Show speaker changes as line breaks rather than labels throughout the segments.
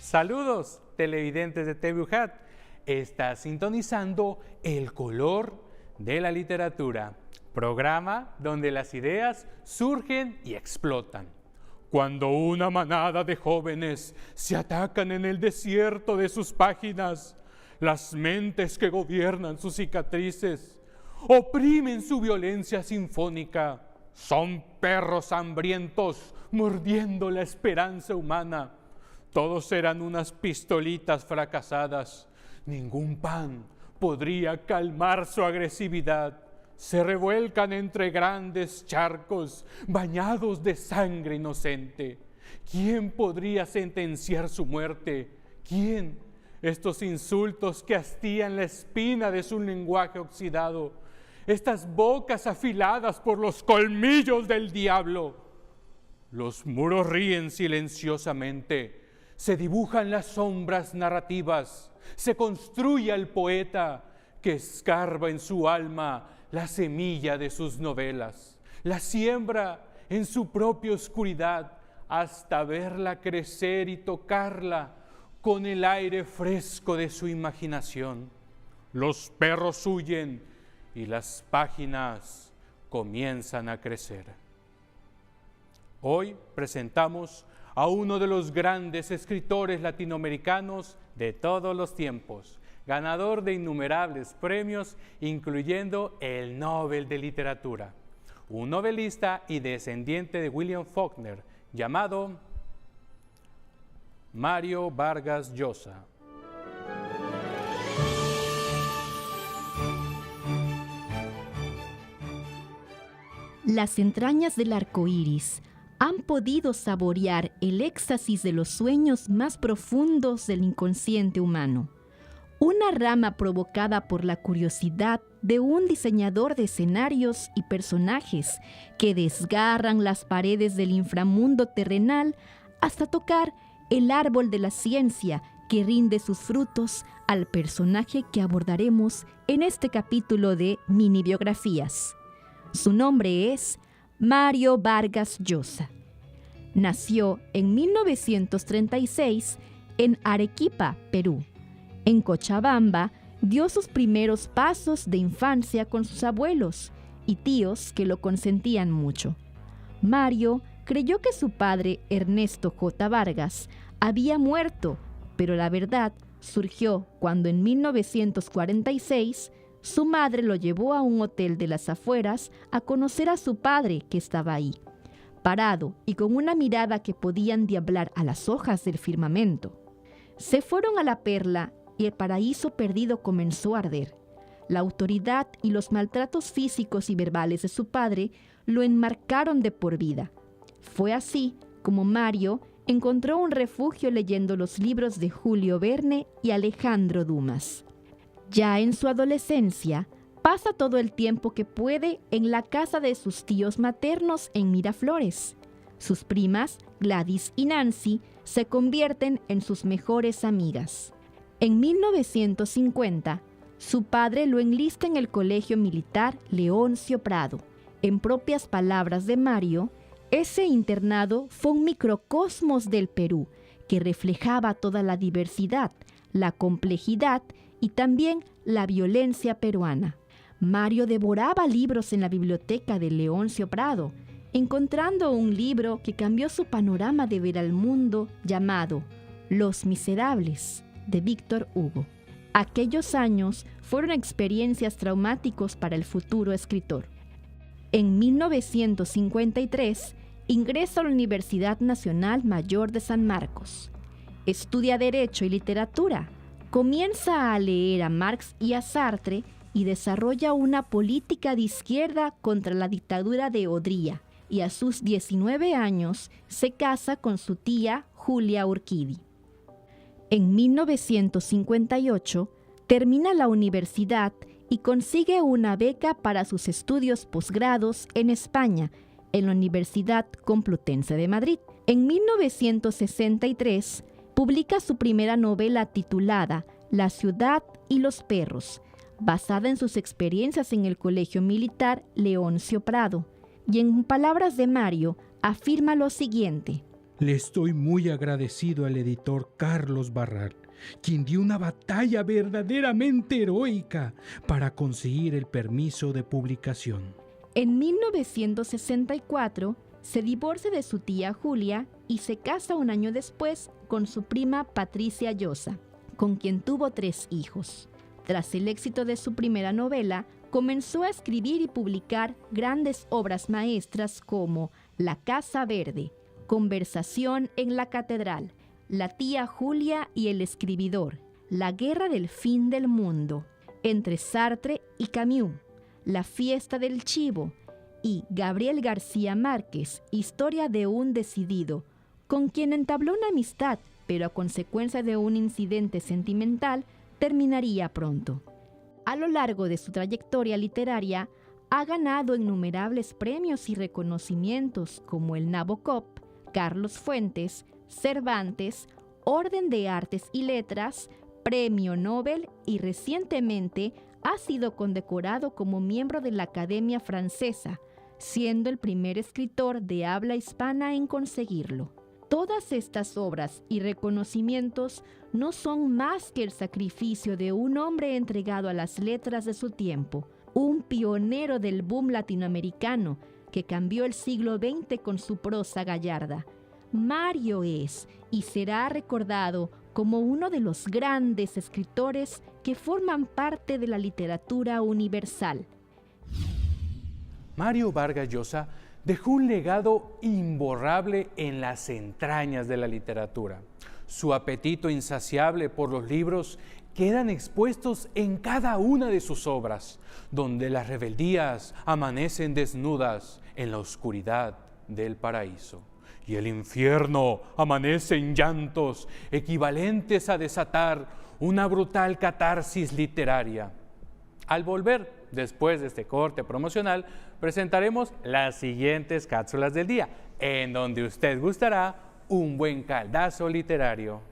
Saludos, televidentes de TVUJAT. Está sintonizando El Color de la Literatura, programa donde las ideas surgen y explotan. Cuando una manada de jóvenes se atacan en el desierto de sus páginas, las mentes que gobiernan sus cicatrices oprimen su violencia sinfónica. Son perros hambrientos mordiendo la esperanza humana. Todos eran unas pistolitas fracasadas. Ningún pan podría calmar su agresividad. Se revuelcan entre grandes charcos bañados de sangre inocente. ¿Quién podría sentenciar su muerte? ¿Quién? Estos insultos que hastían la espina de su lenguaje oxidado. Estas bocas afiladas por los colmillos del diablo. Los muros ríen silenciosamente. Se dibujan las sombras narrativas, se construye el poeta que escarba en su alma la semilla de sus novelas, la siembra en su propia oscuridad hasta verla crecer y tocarla con el aire fresco de su imaginación. Los perros huyen y las páginas comienzan a crecer. Hoy presentamos a uno de los grandes escritores latinoamericanos de todos los tiempos, ganador de innumerables premios, incluyendo el Nobel de Literatura, un novelista y descendiente de William Faulkner, llamado Mario Vargas Llosa.
Las entrañas del arco iris han podido saborear el éxtasis de los sueños más profundos del inconsciente humano. Una rama provocada por la curiosidad de un diseñador de escenarios y personajes que desgarran las paredes del inframundo terrenal hasta tocar el árbol de la ciencia que rinde sus frutos al personaje que abordaremos en este capítulo de Mini Biografías. Su nombre es Mario Vargas Llosa. Nació en 1936 en Arequipa, Perú. En Cochabamba dio sus primeros pasos de infancia con sus abuelos y tíos que lo consentían mucho. Mario creyó que su padre, Ernesto J. Vargas, había muerto, pero la verdad surgió cuando en 1946 su madre lo llevó a un hotel de las afueras a conocer a su padre que estaba ahí, parado y con una mirada que podía endiablar a las hojas del firmamento. Se fueron a la perla y el paraíso perdido comenzó a arder. La autoridad y los maltratos físicos y verbales de su padre lo enmarcaron de por vida. Fue así como Mario encontró un refugio leyendo los libros de Julio Verne y Alejandro Dumas. Ya en su adolescencia, pasa todo el tiempo que puede en la casa de sus tíos maternos en Miraflores. Sus primas, Gladys y Nancy, se convierten en sus mejores amigas. En 1950, su padre lo enlista en el Colegio Militar Leoncio Prado. En propias palabras de Mario, ese internado fue un microcosmos del Perú que reflejaba toda la diversidad, la complejidad y también la violencia peruana. Mario devoraba libros en la biblioteca de Leoncio Prado, encontrando un libro que cambió su panorama de ver al mundo llamado Los Miserables, de Víctor Hugo. Aquellos años fueron experiencias traumáticos para el futuro escritor. En 1953 ingresa a la Universidad Nacional Mayor de San Marcos. Estudia Derecho y Literatura. Comienza a leer a Marx y a Sartre y desarrolla una política de izquierda contra la dictadura de Odría, y a sus 19 años se casa con su tía Julia Urquidi. En 1958 termina la universidad y consigue una beca para sus estudios posgrados en España, en la Universidad Complutense de Madrid. En 1963 publica su primera novela titulada La ciudad y los perros, basada en sus experiencias en el Colegio Militar Leoncio Prado, y en palabras de Mario afirma lo siguiente:
Le estoy muy agradecido al editor Carlos Barral, quien dio una batalla verdaderamente heroica para conseguir el permiso de publicación.
En 1964 se divorcia de su tía Julia y se casa un año después con su prima Patricia Llosa, con quien tuvo 3 hijos. Tras el éxito de su primera novela, comenzó a escribir y publicar grandes obras maestras como La Casa Verde, Conversación en la Catedral, La tía Julia y el escribidor, La guerra del fin del mundo, Entre Sartre y Camus, La fiesta del chivo y Gabriel García Márquez, Historia de un decidido, con quien entabló una amistad, pero a consecuencia de un incidente sentimental terminaría pronto. A lo largo de su trayectoria literaria, ha ganado innumerables premios y reconocimientos como el Nabokov, Carlos Fuentes, Cervantes, Orden de Artes y Letras, Premio Nobel y recientemente ha sido condecorado como miembro de la Academia Francesa, siendo el primer escritor de habla hispana en conseguirlo. Todas estas obras y reconocimientos no son más que el sacrificio de un hombre entregado a las letras de su tiempo, un pionero del boom latinoamericano que cambió el siglo XX con su prosa gallarda. Mario es y será recordado como uno de los grandes escritores que forman parte de la literatura universal.
Mario Vargas Llosa dejó un legado imborrable en las entrañas de la literatura. Su apetito insaciable por los libros quedan expuestos en cada una de sus obras, donde las rebeldías amanecen desnudas en la oscuridad del paraíso y el infierno amanece en llantos equivalentes a desatar una brutal catarsis literaria. Al volver, después de este corte promocional, presentaremos las siguientes cápsulas del día, en donde usted gustará un buen caldazo literario.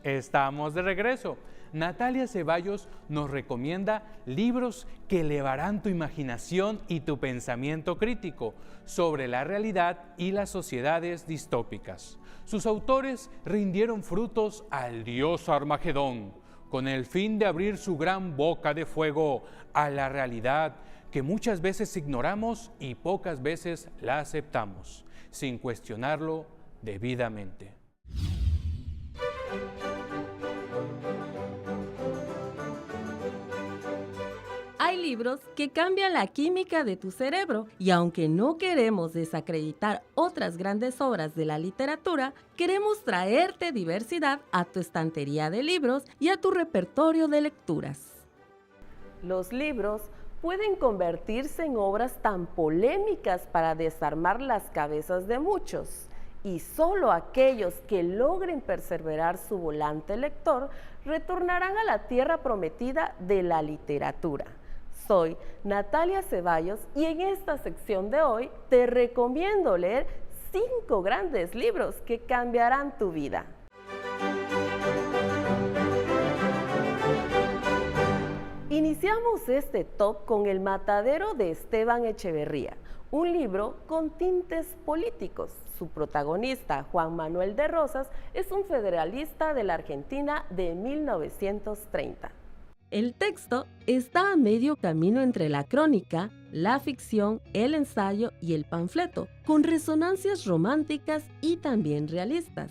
Estamos de regreso. Natalia Ceballos nos recomienda libros que elevarán tu imaginación y tu pensamiento crítico sobre la realidad y las sociedades distópicas. Sus autores rindieron frutos al dios Armagedón, con el fin de abrir su gran boca de fuego a la realidad que muchas veces ignoramos y pocas veces la aceptamos, sin cuestionarlo debidamente.
Hay libros que cambian la química de tu cerebro y aunque no queremos desacreditar otras grandes obras de la literatura, queremos traerte diversidad a tu estantería de libros y a tu repertorio de lecturas.
Los libros pueden convertirse en obras tan polémicas para desarmar las cabezas de muchos, y solo aquellos que logren perseverar su volante lector retornarán a la tierra prometida de la literatura. Soy Natalia Ceballos y en esta sección de hoy te recomiendo leer 5 grandes libros que cambiarán tu vida. Iniciamos este top con El Matadero de Esteban Echeverría, un libro con tintes políticos. Su protagonista, Juan Manuel de Rosas, es un federalista de la Argentina de 1930.
El texto está a medio camino entre la crónica, la ficción, el ensayo y el panfleto, con resonancias románticas y también realistas.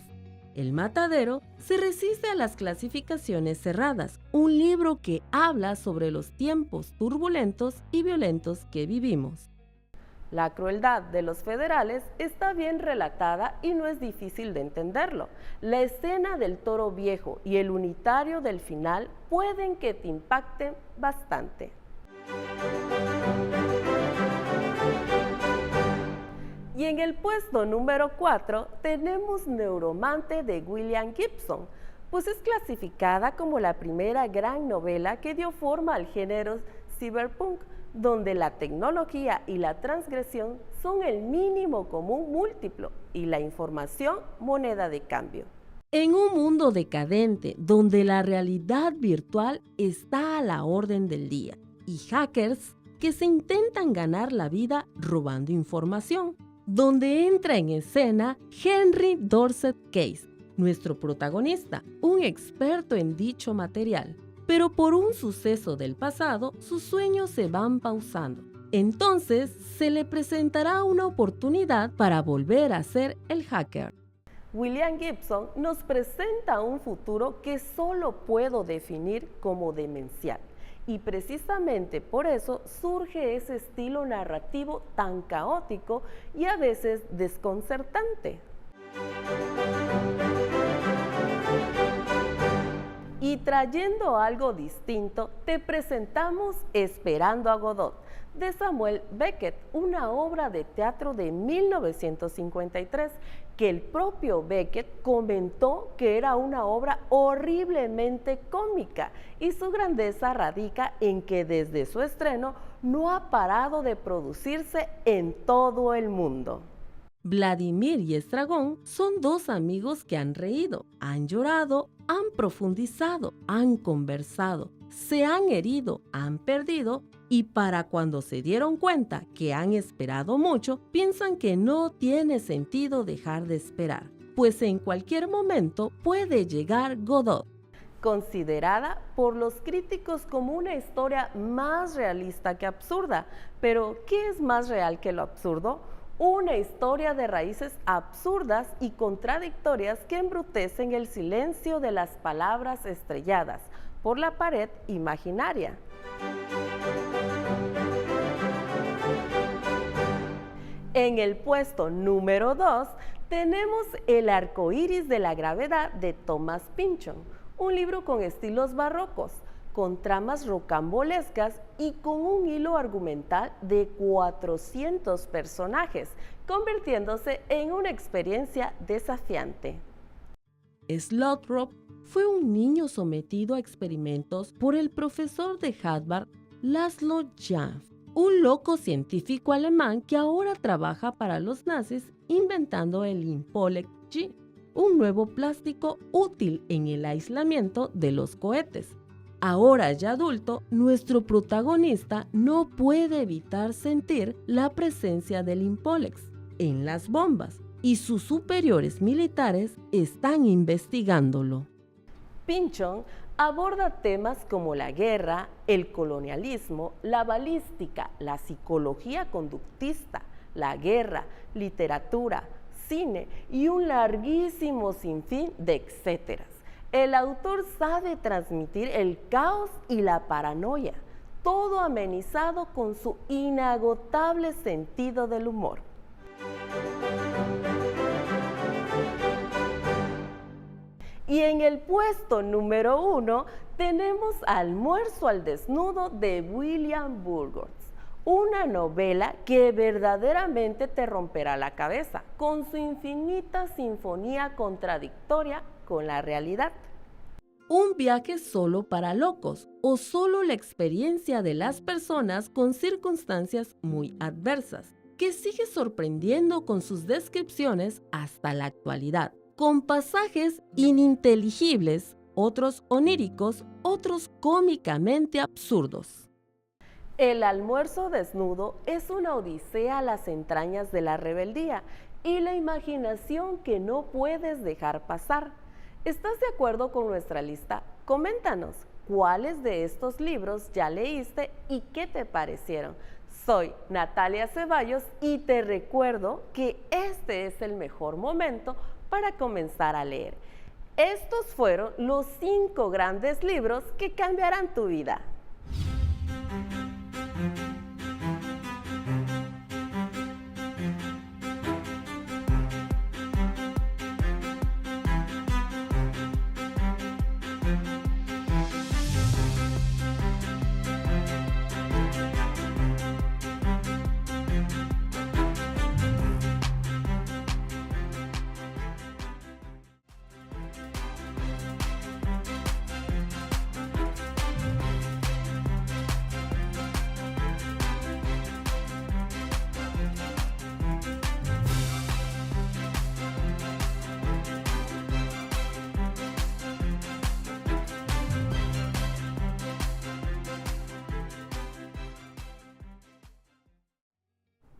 El Matadero se resiste a las clasificaciones cerradas, un libro que habla sobre los tiempos turbulentos y violentos que vivimos.
La crueldad de los federales está bien relatada y no es difícil de entenderlo. La escena del toro viejo y el unitario del final pueden que te impacten bastante. Y en el puesto número 4 tenemos Neuromante de William Gibson. pues es clasificada como la primera gran novela que dio forma al género cyberpunk, donde la tecnología y la transgresión son el mínimo común múltiplo y la información moneda de cambio.
En un mundo decadente donde la realidad virtual está a la orden del día y hackers que se intentan ganar la vida robando información, donde entra en escena Henry Dorset Case, nuestro protagonista, un experto en dicho material. Pero por un suceso del pasado, sus sueños se van pausando. Entonces, se le presentará una oportunidad para volver a ser el hacker.
William Gibson nos presenta un futuro que solo puedo definir como demencial. Y precisamente por eso surge ese estilo narrativo tan caótico y a veces desconcertante. Y trayendo algo distinto, te presentamos Esperando a Godot, de Samuel Beckett, una obra de teatro de 1953, que el propio Beckett comentó que era una obra horriblemente cómica, y su grandeza radica en que desde su estreno no ha parado de producirse en todo el mundo.
Vladimir y Estragón son dos amigos que han reído, han llorado, han profundizado, han conversado, se han herido, han perdido y para cuando se dieron cuenta que han esperado mucho, piensan que no tiene sentido dejar de esperar, pues en cualquier momento puede llegar Godot.
Considerada por los críticos como una historia más realista que absurda. Pero, ¿qué es más real que lo absurdo? Una historia de raíces absurdas y contradictorias que embrutecen el silencio de las palabras estrelladas por la pared imaginaria. En el puesto número 2 tenemos El arco iris de la gravedad de Thomas Pynchon, un libro con estilos barrocos, con tramas rocambolescas y con un hilo argumental de 400 personajes, convirtiéndose en una experiencia desafiante.
Slothrop fue un niño sometido a experimentos por el profesor de Harvard, Laszlo Jahn, un loco científico alemán que ahora trabaja para los nazis inventando el Impolec G, un nuevo plástico útil en el aislamiento de los cohetes. Ahora ya adulto, nuestro protagonista no puede evitar sentir la presencia del Impolex en las bombas y sus superiores militares están investigándolo.
Pynchon aborda temas como la guerra, el colonialismo, la balística, la psicología conductista, la guerra, literatura, cine y un larguísimo sinfín de etcéteras. El autor sabe transmitir el caos y la paranoia, todo amenizado con su inagotable sentido del humor. Y en el puesto número 1 tenemos Almuerzo al desnudo de William Burroughs, una novela que verdaderamente te romperá la cabeza con su infinita sinfonía contradictoria con la realidad.
Un viaje solo para locos o solo la experiencia de las personas con circunstancias muy adversas, que sigue sorprendiendo con sus descripciones hasta la actualidad, con pasajes ininteligibles, otros oníricos, otros cómicamente absurdos.
El almuerzo desnudo es una odisea a las entrañas de la rebeldía y la imaginación que no puedes dejar pasar. ¿Estás de acuerdo con nuestra lista? Coméntanos, ¿cuáles de estos libros ya leíste y qué te parecieron? Soy Natalia Ceballos y te recuerdo que este es el mejor momento para comenzar a leer. Estos fueron los 5 grandes libros que cambiarán tu vida.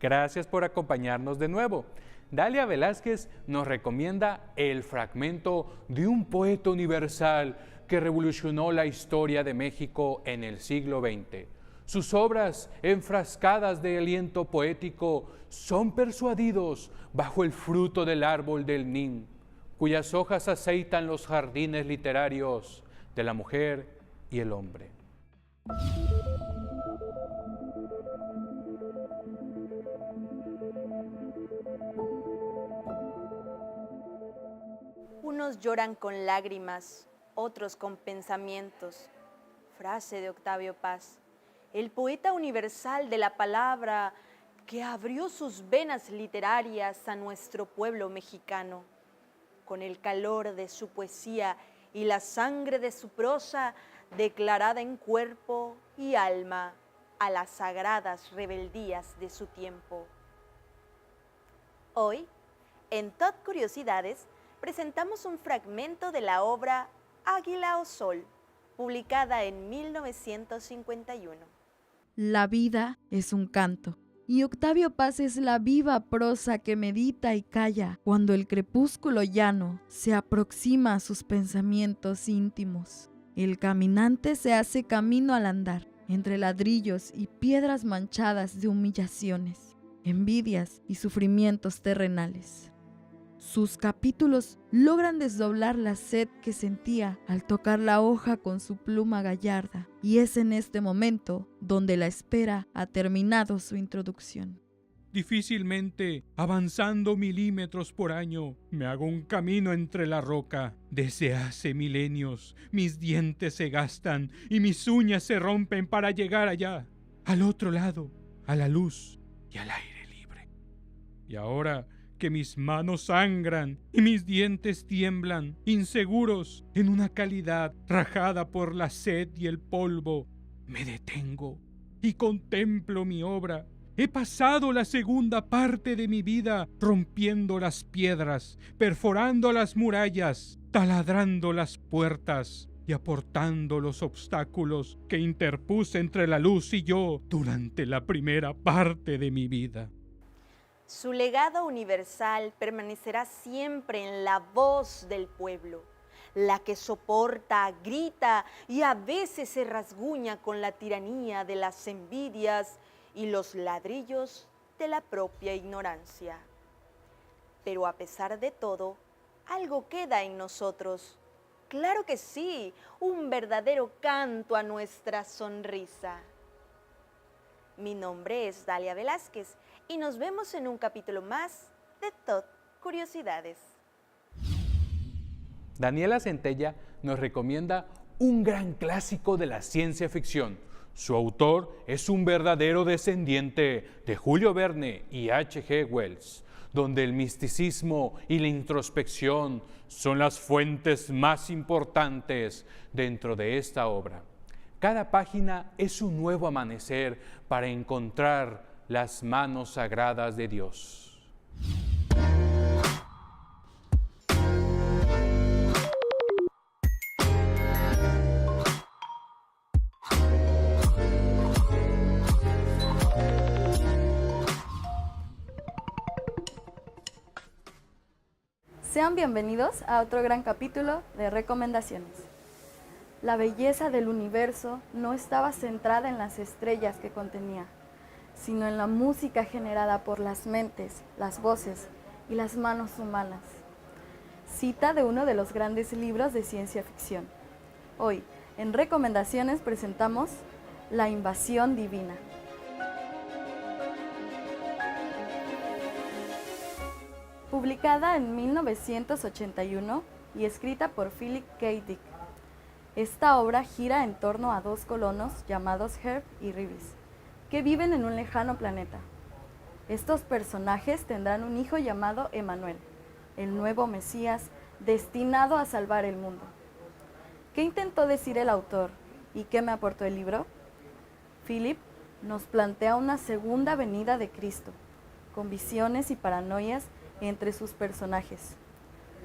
Gracias por acompañarnos de nuevo. Dalia Velázquez nos recomienda el fragmento de un poeta universal que revolucionó la historia de México en el siglo XX. Sus obras, enfrascadas de aliento poético, son persuadidos bajo el fruto del árbol del Nin, cuyas hojas aceitan los jardines literarios de la mujer y el hombre.
Unos lloran con lágrimas, otros con pensamientos. Frase de Octavio Paz, el poeta universal de la palabra que abrió sus venas literarias a nuestro pueblo mexicano. Con el calor de su poesía y la sangre de su prosa declarada en cuerpo y alma a las sagradas rebeldías de su tiempo. Hoy, en Tot Curiosidades, presentamos un fragmento de la obra Águila o Sol, publicada en 1951.
La vida es un canto, y Octavio Paz es la viva prosa que medita y calla cuando el crepúsculo llano se aproxima a sus pensamientos íntimos. El caminante se hace camino al andar, entre ladrillos y piedras manchadas de humillaciones, envidias y sufrimientos terrenales. Sus capítulos logran desdoblar la sed que sentía al tocar la hoja con su pluma gallarda, y es en este momento donde la espera ha terminado su introducción.
Difícilmente, avanzando milímetros por año, me hago un camino entre la roca. Desde hace milenios, mis dientes se gastan y mis uñas se rompen para llegar allá, al otro lado, a la luz y al aire libre. Y ahora que mis manos sangran y mis dientes tiemblan, inseguros en una calidad rajada por la sed y el polvo, me detengo y contemplo mi obra. He pasado la segunda parte de mi vida rompiendo las piedras, perforando las murallas, taladrando las puertas y aportando los obstáculos que interpuse entre la luz y yo durante la primera parte de mi vida.
Su legado universal permanecerá siempre en la voz del pueblo, la que soporta, grita y a veces se rasguña con la tiranía de las envidias y los ladrillos de la propia ignorancia. Pero a pesar de todo, algo queda en nosotros. Claro que sí, un verdadero canto a nuestra sonrisa. Mi nombre es Dalia Velázquez y nos vemos en un capítulo más de Tot Curiosidades.
Daniela Centella nos recomienda un gran clásico de la ciencia ficción. Su autor es un verdadero descendiente de Julio Verne y H.G. Wells, donde el misticismo y la introspección son las fuentes más importantes dentro de esta obra. Cada página es un nuevo amanecer para encontrar las manos sagradas de Dios.
Sean bienvenidos a otro gran capítulo de recomendaciones. La belleza del universo no estaba centrada en las estrellas que contenía, sino en la música generada por las mentes, las voces y las manos humanas. Cita de uno de los grandes libros de ciencia ficción. Hoy, en recomendaciones, presentamos La invasión divina. Publicada en 1981 y escrita por Philip K. Dick. Esta obra gira en torno a dos colonos llamados Herb y Rivis, que viven en un lejano planeta. Estos personajes tendrán un hijo llamado Emanuel, el nuevo Mesías destinado a salvar el mundo. ¿Qué intentó decir el autor y qué me aportó el libro? Philip nos plantea una segunda venida de Cristo, con visiones y paranoias entre sus personajes.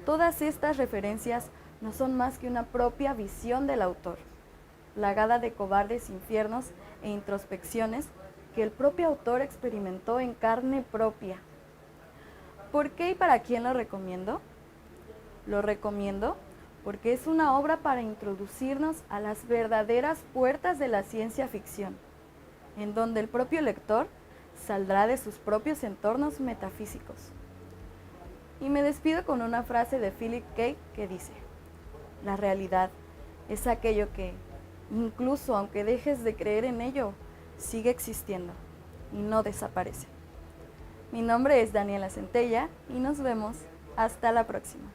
Todas estas referencias no son más que una propia visión del autor, plagada de cobardes infiernos e introspecciones que el propio autor experimentó en carne propia. ¿Por qué y para quién lo recomiendo? Lo recomiendo porque es una obra para introducirnos a las verdaderas puertas de la ciencia ficción, en donde el propio lector saldrá de sus propios entornos metafísicos. Y me despido con una frase de Philip K. que dice: la realidad es aquello que, incluso aunque dejes de creer en ello, sigue existiendo y no desaparece. Mi nombre es Daniela Centella y nos vemos hasta la próxima.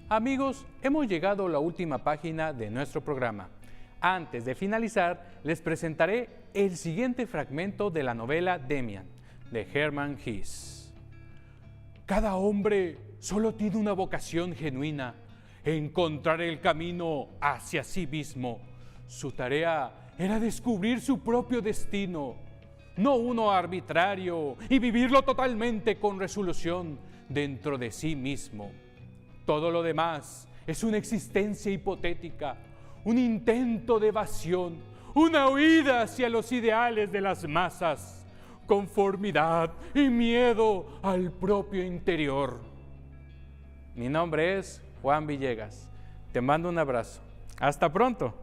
Amigos, hemos llegado a la última página de nuestro programa. Antes de finalizar, les presentaré el siguiente fragmento de la novela Demian, de Hermann Hesse. Cada hombre solo tiene una vocación genuina: encontrar el camino hacia sí mismo. Su tarea era descubrir su propio destino, no uno arbitrario, y vivirlo totalmente con resolución dentro de sí mismo. Todo lo demás es una existencia hipotética, un intento de evasión, una huida hacia los ideales de las masas, conformidad y miedo al propio interior. Mi nombre es Juan Villegas. Te mando un abrazo. Hasta pronto.